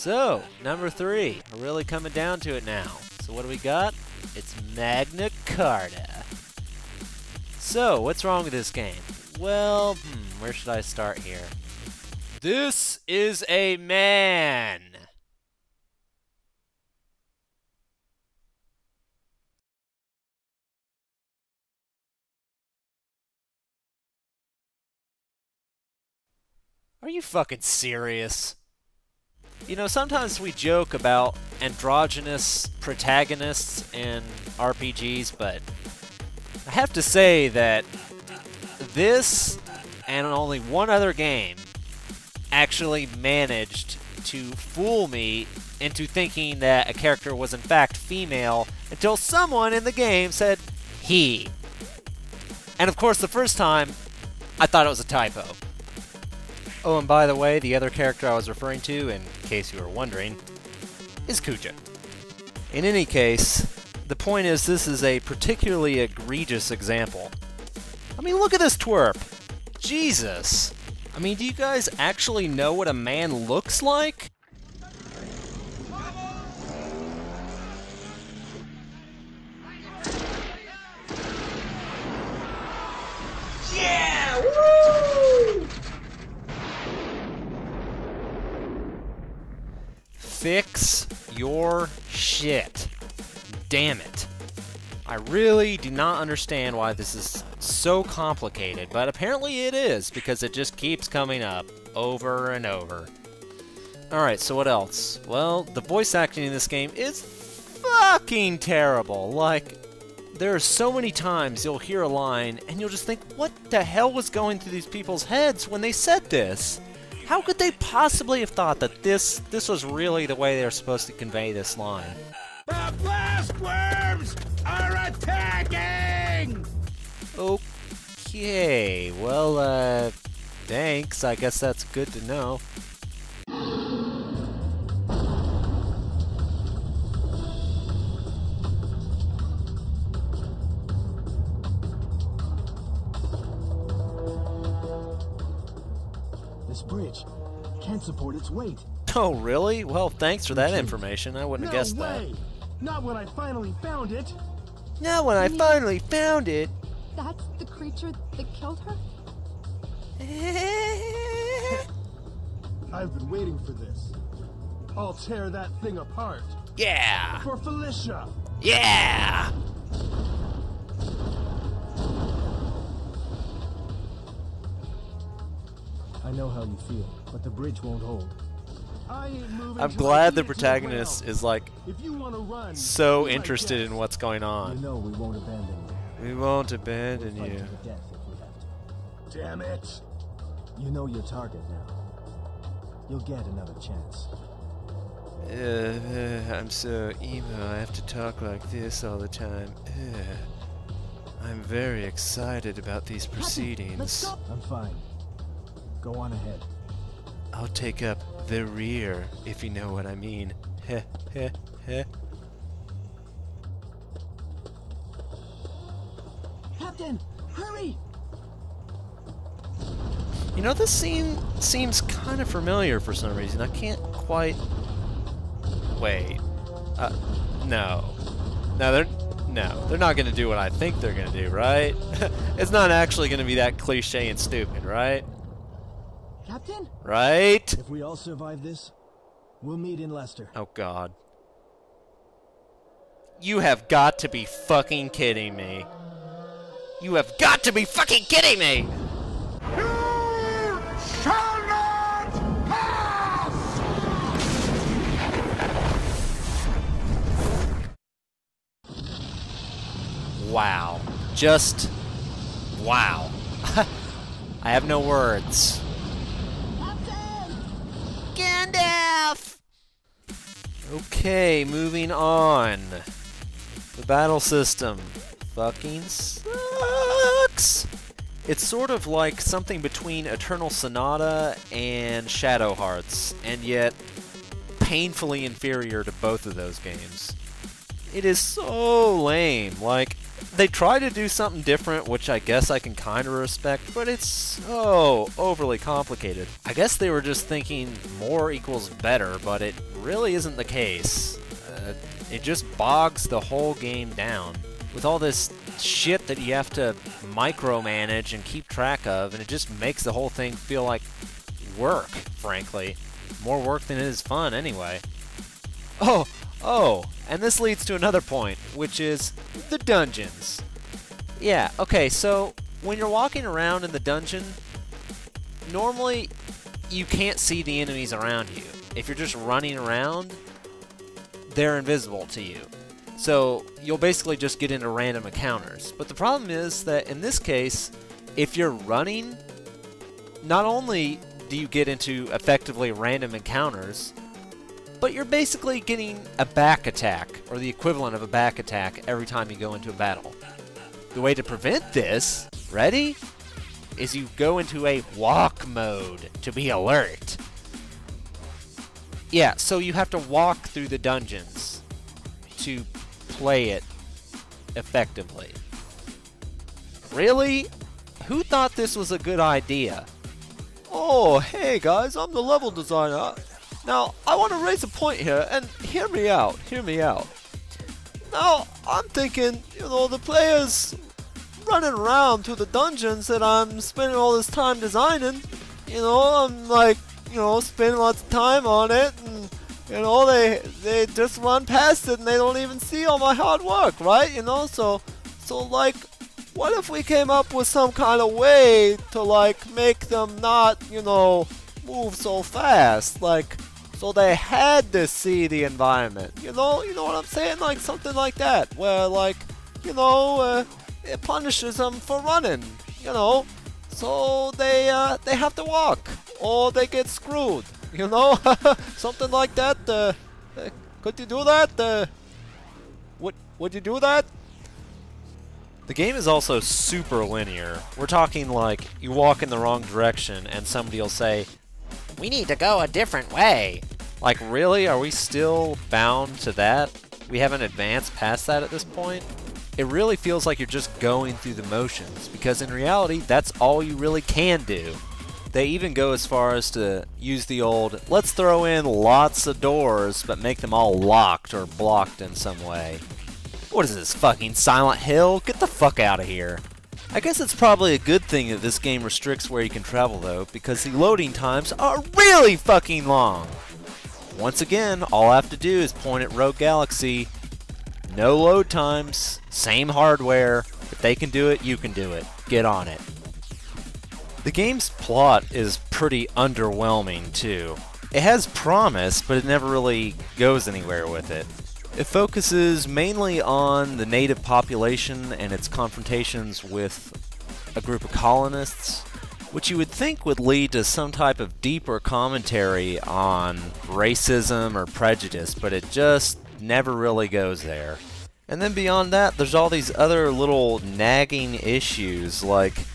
So, number 3. We're really coming down to it now. So what do we got? It's Magna Carta. So, what's wrong with this game? Well, where should I start here? This is a man! Are you fucking serious? You know, sometimes we joke about androgynous protagonists in RPGs, but I have to say that this and only one other game actually managed to fool me into thinking that a character was in fact female until someone in the game said he. And of course, the first time, I thought it was a typo. Oh, and by the way, the other character I was referring to, in case you were wondering, is Kuja. In any case, the point is this is a particularly egregious example. I mean, look at this twerp! Jesus! I mean, do you guys actually know what a man looks like? Yeah! Woo! Fix your shit. Damn it. I really do not understand why this is so complicated, but apparently it is, because it just keeps coming up over and over. Alright, so what else? Well, the voice acting in this game is fucking terrible. Like, there are so many times you'll hear a line, and you'll just think, what the hell was going through these people's heads when they said this? How could they possibly have thought that this was really the way they were supposed to convey this line? The blast worms are attacking! Okay, well, thanks. I guess that's good to know. This bridge can't support its weight. Oh, really? Well, thanks for that information. I wouldn't have guessed that. Not when I finally found it! Not when I finally found it! That's the creature that killed her? I've been waiting for this. I'll tear that thing apart. Yeah! For Felicia! Yeah! I know how you feel, but the bridge won't hold. I'm glad the protagonist is, like, if you want to run, so interested in what's going on. You know we won't abandon you. We won't abandon We'll fight you. to the death if we have to. Damn it! You know your target now. You'll get another chance. I'm so emo, I have to talk like this all the time. I'm very excited about these proceedings. I'm fine. Go on ahead. I'll take up the rear, if you know what I mean. Heh, heh, heh. Captain, hurry! You know, this scene seems kind of familiar for some reason. I can't quite... Wait. No. No, they're not going to do what I think they're going to do, right? It's not actually going to be that cliche and stupid, right? Captain? Right? If we all survive this, we'll meet in Leicester. Oh, God. You have got to be fucking kidding me. You have got to be fucking kidding me! You shall not pass! Wow. Just... wow. I have no words. Gandalf! Okay, moving on. The battle system fucking sucks. It's sort of like something between Eternal Sonata and Shadow Hearts, and yet painfully inferior to both of those games. It is so lame. Like, they try to do something different, which I guess I can kind of respect, but it's so overly complicated. I guess they were just thinking more equals better, but it really isn't the case. It just bogs the whole game down with all this shit that you have to micromanage and keep track of, and it just makes the whole thing feel like work, frankly. More work than it is fun, anyway. Oh, and this leads to another point, which is the dungeons. Yeah, okay, so when you're walking around in the dungeon, normally you can't see the enemies around you. If you're just running around, they're invisible to you. So you'll basically just get into random encounters. But the problem is that in this case, if you're running, not only do you get into effectively random encounters, but you're basically getting a back attack, or the equivalent of a back attack, every time you go into a battle. The way to prevent this, ready, is you go into a walk mode to be alert. Yeah, so you have to walk through the dungeons to play it effectively. Really? Who thought this was a good idea? Oh, hey guys, I'm the level designer. Now, I want to raise a point here, and hear me out. Now, I'm thinking, the players running around through the dungeons that I'm spending all this time designing, I'm like, spending lots of time on it, and, they just run past it and they don't even see all my hard work, right? So like, what if we came up with some kind of way to, like, make them not, move so fast, like, so they had to see the environment, you know what I'm saying? Like, something like that, where, like, it punishes them for running, so they have to walk, or they get screwed, something like that. Could you do that? Would you do that? The game is also super linear. We're talking like you walk in the wrong direction and somebody will say, "We need to go a different way." Like, really? Are we still bound to that? We haven't advanced past that at this point? It really feels like you're just going through the motions, because in reality, that's all you really can do. They even go as far as to use the old, let's throw in lots of doors, but make them all locked or blocked in some way. What is this, fucking Silent Hill? Get the fuck out of here. I guess it's probably a good thing that this game restricts where you can travel, though, because the loading times are really fucking long. Once again, all I have to do is point at Rogue Galaxy. No load times, same hardware. If they can do it, you can do it. Get on it. The game's plot is pretty underwhelming, too. It has promise, but it never really goes anywhere with it. It focuses mainly on the native population and its confrontations with a group of colonists, which you would think would lead to some type of deeper commentary on racism or prejudice, but it just never really goes there. And then beyond that, there's all these other little nagging issues, like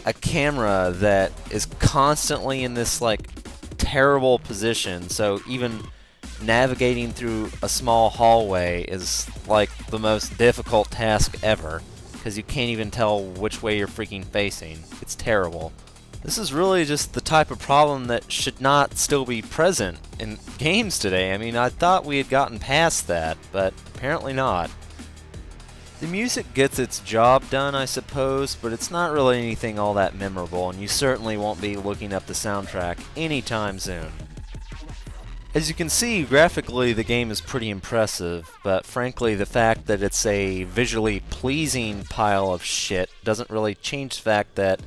a camera that is constantly in this, like, terrible position, so even navigating through a small hallway is like the most difficult task ever, because you can't even tell which way you're freaking facing. It's terrible. This is really just the type of problem that should not still be present in games today. I mean, I thought we had gotten past that, but apparently not. The music gets its job done, I suppose, but it's not really anything all that memorable, and you certainly won't be looking up the soundtrack anytime soon. As you can see, graphically the game is pretty impressive, but frankly the fact that it's a visually pleasing pile of shit doesn't really change the fact that,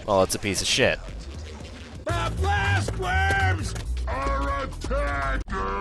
well, it's a piece of shit. The blast worms are attacking!